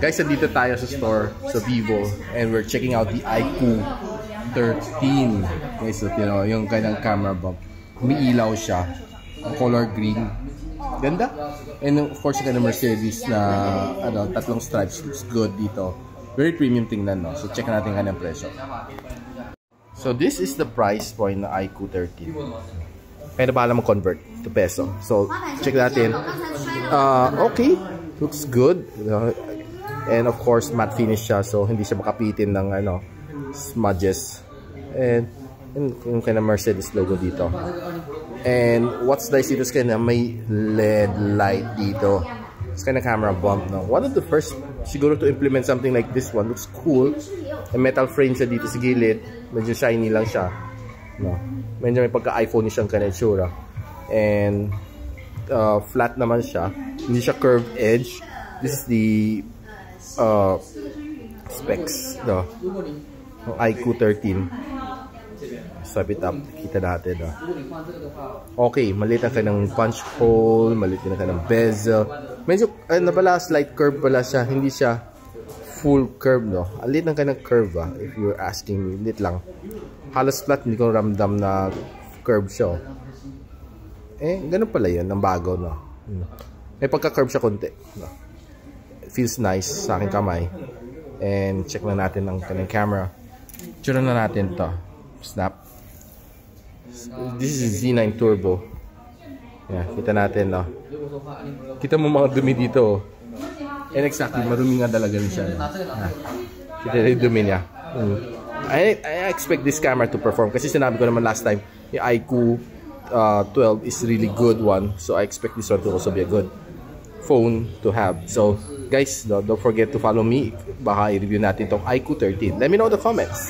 Guys, dito tayo sa store sa Vivo and we're checking out the iQOO 13. Guys, so, you know, yung kanyang camera bump. Umiilaw siya. Color green. Ganda. And of course, yung kanyang Mercedes na ano, tatlong stripes. Looks good dito. Very premium tingnan, no? So, check natin kanyang presyo. So, this is the price point na iQOO 13. Kaya na bahala mo convert to peso. So, check natin. Okay. Looks good. And of course, matte finish siya. So, hindi siya makapitin ng ano, smudges. And yung kanya Mercedes logo dito. And what's nice dito is kanya may LED light dito. It's kanya camera bump. No? One of the first siguro to implement something like this one. Looks cool. And metal frame siya dito sa gilid. Medyo shiny lang siya. No? Medyo may pagka-iPhone siyang kanya itsura. And flat naman siya. Hindi siya curved edge. This is the specs, no? Ng iQOO 13. Sub it up, kita natin, no? Okay, maliit ang kanang punch hole, maliit din ang kanang bezel. Medyo, nabala, slight curve pala siya, hindi siya full curve, no? Ang liit ang kanang curve, if you're asking me, liit lang. Halos flat, hindi ko ramdam na curve siya, ganun pala yun, ang bago, no? May pagka-curve siya konti, no? Feels nice sa aking kamay. And check na natin ang kanyang camera. Tsura na natin to. Snap. This is Z9 Turbo. Yeah, kita natin, no? Kita mo mga dumi dito. And exactly, marumi nga talaga rin siya. No? Kita rin dumi niya. I expect this camera to perform. Kasi sinabi ko naman last time, yung iQOO 12 is really good one. So I expect this one to also be a good phone to have. So guys, don't forget to follow me. Baka i-review natin itong iQOO 13. Let me know in the comments.